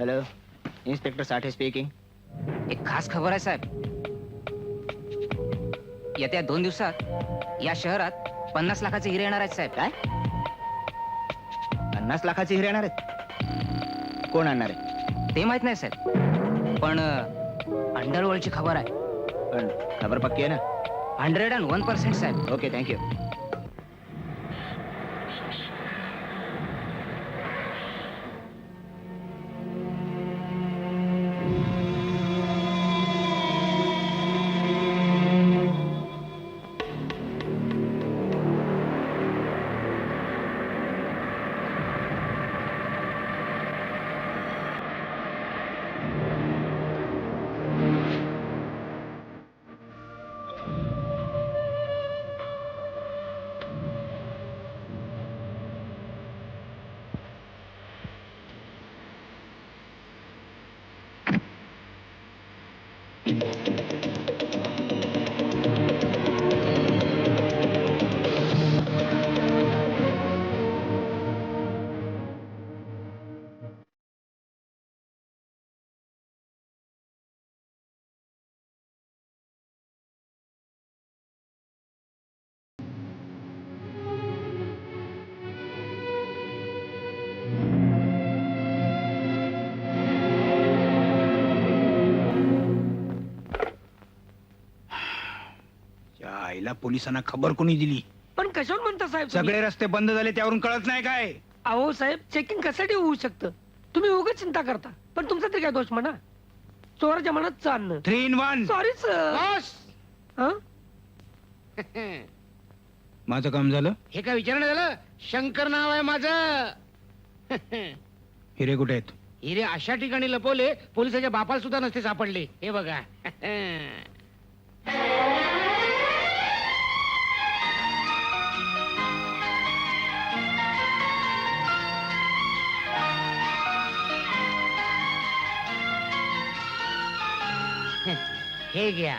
Hello, inspector साठे speaking. एक खास खबर आहे साहेब. येत्या 2 दिवसात या शहरात 50 लाखाचे हिरे येणार आहेत साहेब. काय? 50 लाखाचे हिरे येणार आहेत? कोण आणणार आहे? ते माहित नाही साहेब, पण अंडरवर्ल्डची खबर आहे. पण खबर पक्की आहे ना? 101% साहेब. Okay, thank you. आईला पोलिसांना खबर कोणी दिली? पण कशावर म्हणता साहेब तुम्ही? सगळे रस्ते बंद झाले त्यावरून कळत नाही काय? अहो साहेब, चेकिंग कशासाठी होऊ शकतं? तुम्ही उगाच चिंता करता. पण तुमचा तरी काय दोष म्हणा? चोराच्या मनात चालणं. 3 in 1. Sorry sir. हं? माझं काम झालं. हे काय विचारणं झालं? शंकर नाव आहे माझं. हिरे कुठे आहेत? हिरे अशा ठिकाणी लपवले पोलिसाच्या बापाला सुद्धा नसते सापडले. हे बघा. हे घ्या.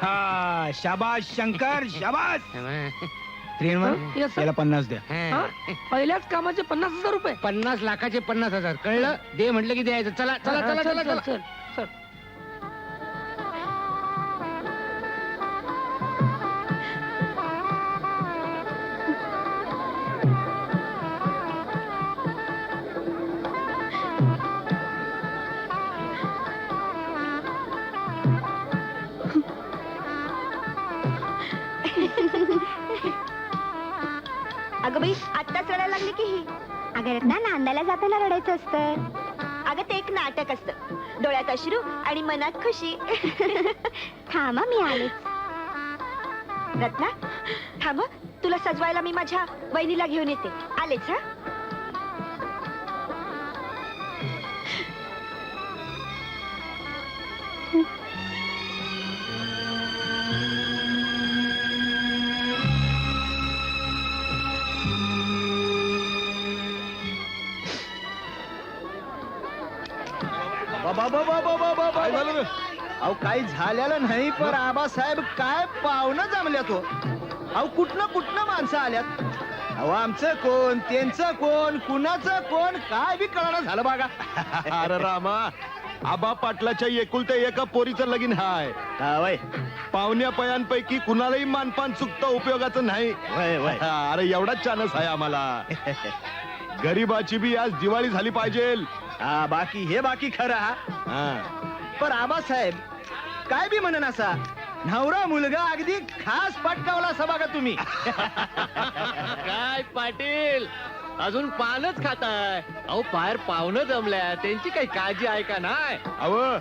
हा, शाबास शंकर, शाबास. 3 in 1. Yes, sir. याला 50 द्या. हं? पहिल्याच कामाचे 50,000 रुपये. 50 लाखाचे 50,000. कळलं? दे म्हटलं की द्यायचं. चला चला हं, चला चल, चला चल, चला. चल, चल. अगं बाई, आत्ताच रडायला लागली की ही. अगं रत्ना, नांदायला जाताना रडायचं असतं. अगं ते एक नाटक असतं. डोळ्यात अश्रू आणि मनात खुशी. थांबा, मी आलेच. रत्ना थांब, तुला सजवायला मी माझ्या वहिनीला घेऊन येते. आलेच. हा, अहो काही झालेलं नाही, पण आबासाहेब काय पाहुणं जमल्या तो. अहो कुठनं माणसं आल्यात. अहो आमचं कोण, त्यांचं कोण, कुणाचं कोण, काय बी कळणं झालं बघा. अरे रामा, आबा पाटलाच्या एकुलत्या एका पोरीचं लगीन हाय. हा, वय पाहुण्या पयांपैकी कुणालाही मानपान चुकता उपयोगाचं नाही. वय वय. अरे एवढाच चानस आहे आम्हाला. गरीबाची बी आज दिवाळी झाली पाहिजे. हा, बाकी खरं हा. पण आबासाहेब काय बी म्हणन असा नवरा मुलगा अगदी खास पटकावला असा बघा तुम्ही. काय पाटील, अजून पानच खाताय? अहो बाहेर पाहुणं जमल्या, त्यांची काही काळजी आहे का नाही? अव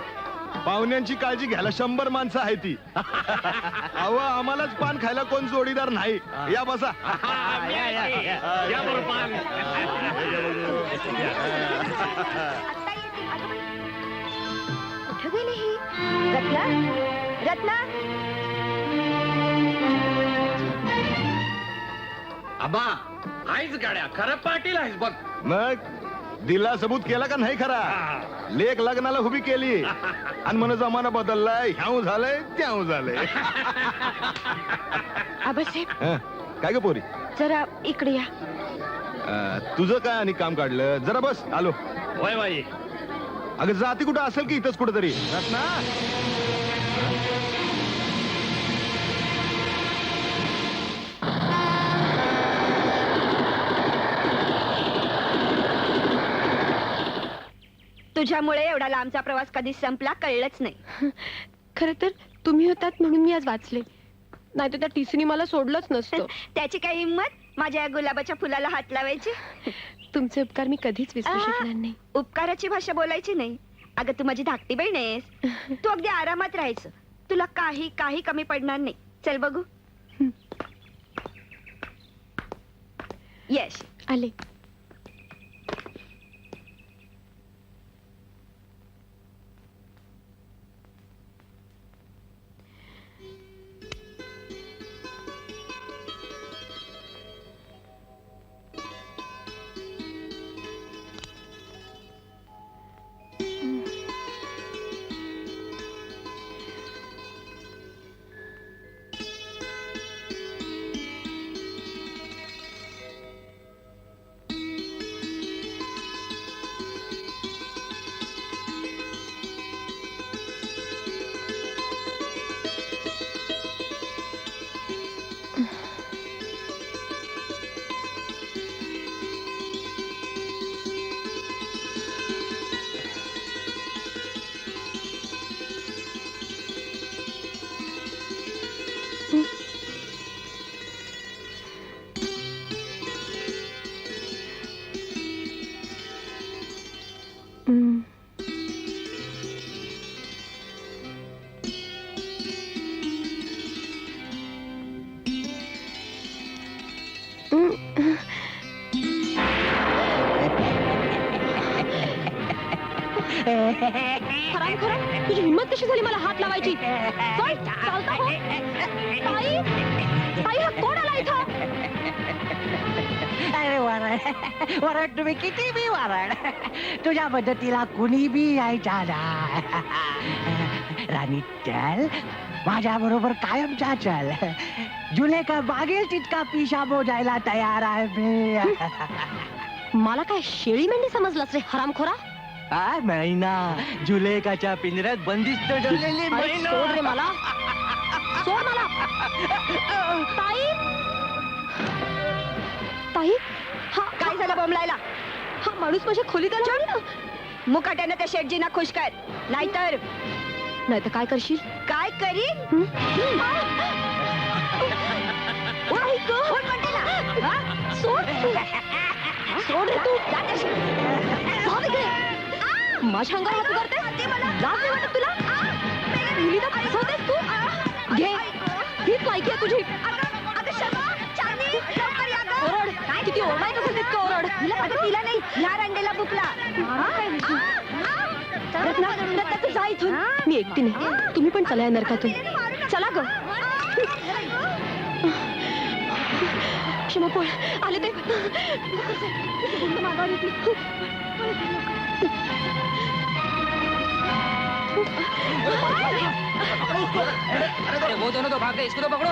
पाहुण्यांची काळजी घ्यायला 100 माणसं आहे ती. अव आम्हालाच पान खायला कोण जोडीदार नाही. या बसा. या बरं पान. कुठं गेली ही? रत्ना, रत्ना. आबा आहेच गाड्या, खरं पाटील आहेस बघ. मग दिला सबूत केला का नाही खरा? लेक लग्नाला उभी केली आणि मन जमाना बदललाय. ह्याव झालंय त्याव झालंय. आबासाहेब, हं, काय ग पोरी? जरा इकडे या. तुझं काय आणि काम काढलं जरा बस आलो. वय बाई अगं जाती कुठं असेल की इथंच कुठं तरी रत्ना. तुझ्यामुळे एवढा लांबचा प्रवास कधी संपला कळलंच नाही. खरं तर तुम्ही होतात म्हणून मी आज वाचले, नाही तर त्या टीसीने मला सोडलंच नसतं. त्याची काही हिंमत माझ्या या गुलाबाच्या फुलाला हात लावायची. तुमचे उपकार मी कधीच विसरू शकणार नाही. उपकाराची भाषा बोलायची नाही. अगं तू माझी धाकटी बहीण आहेस. तू अगदी आरामात राहायचं. तुला काही काही कमी पडणार नाही. चल बघू. यश आले. खरं तुझी हिंमत कशी झाली मला हात लावायची? चल, चालता हो. ताई, ताई हा कोण आला इथं? अरे वरड वरड तुम्ही किती बी वरड, तुझ्या मदतीला कुणी बी यायचा ना. राणी चल माझ्या बरोबर कायमचा चल. जुलेखा मागेल तितका पिशा मोजायला तयार आहे मी. मला काय शेळी मेंढी समजलास रे हरामखोरा? मैना जुलेखाच्या पिंजऱ्यात बंदिस्त ठेवलेली अरे सोड रे मला, सोड मला. ताई, ताई हा काय झालं बोंबलायला? हा माणूस माझ्या खोलीत आला. मुकाट्यानं त्या शेटजीना खुश कर, नाहीतर नाही तर काय करशील? काय करीन? आई गं. कोण म्हणते ना? हा? सोड, सोड रे तू. जा त्याशी. जा तिकडे. माझ्या अंगावर हात करते? लाज नाही वाटत तुला? मुलीला फसवतेस तू? घे, हीच लायकी आहे तुझी. ओरड. किती ओरडायचं असेल तितकं ओरड. तिला नाही, ह्या रंडेला बुकला. रत्ना, रत्ना तू जा इथून. मी एकटी नाही, तुम्ही पण चला या नरकातून. चला ग. क्षमा पोळ आले ते. अरे वो दोनों तो भाग गए, इसको तो पकड़ो.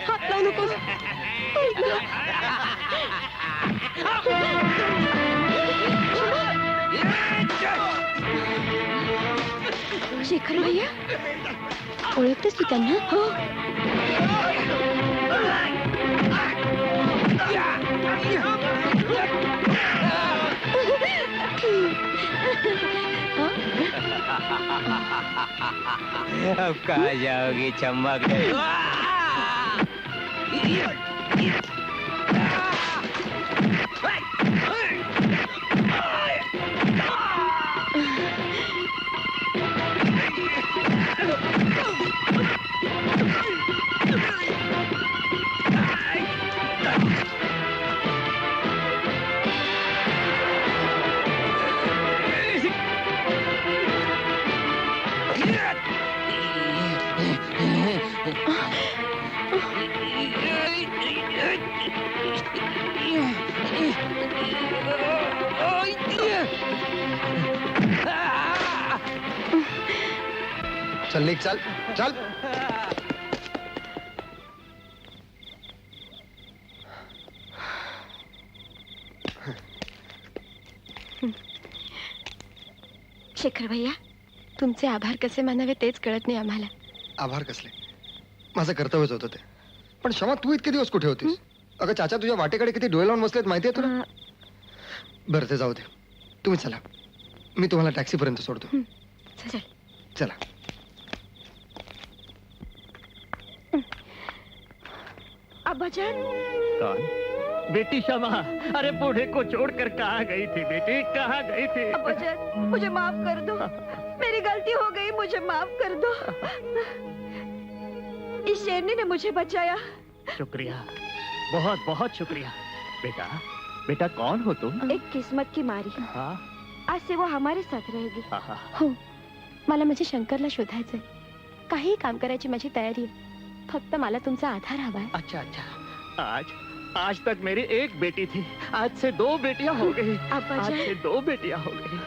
हात लावू नकोस. शेखर भैया, ओळखतेस तू त्यांना? हो. अब कहाँ जाओगी चमक? चल निघ, चल चल. शेखर भैया तुमचे आभार कसे मानावे तेच कळत नाही आम्हाला. आभार कसले, माझं कर्तव्यच होतं ते. पण क्षमा, तू इतके दिवस कुठे होतीस? अगं चाचा तुझ्या वाटेकडे किती डोळे लावून बसलेत माहितीये तुला? बरं ते जाऊ दे, तुम्ही चला, मी तुम्हाला टॅक्सी पर्यंत सोडतो. चल. चला. अब्बाजान बेटी क्षमा, अरे बूढ़े को छोड़कर कहाँ गई थी बेटी, कहाँ गई थी? अब्बाजान मुझे माफ कर दो, मेरी गलती हो गई, मुझे माफ कर दो. इस शेरनी ने मुझे बचाया. शुक्रिया, बहुत बहुत शुक्रिया. बेटा, बेटा कौन हो तुम? एक किस्मत की मारी. हाँ आज से वो हमारे साथ रहेगी. हाँ हाँ. हो, मला माझ्या शंकरला शोधायचंय. काही काम करायची माझी तयारी आहे. फक्त मला तुमचा आधार हवाय. अच्छा अच्छा. आज तक मेरी एक बेटी थी, आज से 2 बेटियां हो गई. आज अब्बाजान से 2 बेटियां हो गई.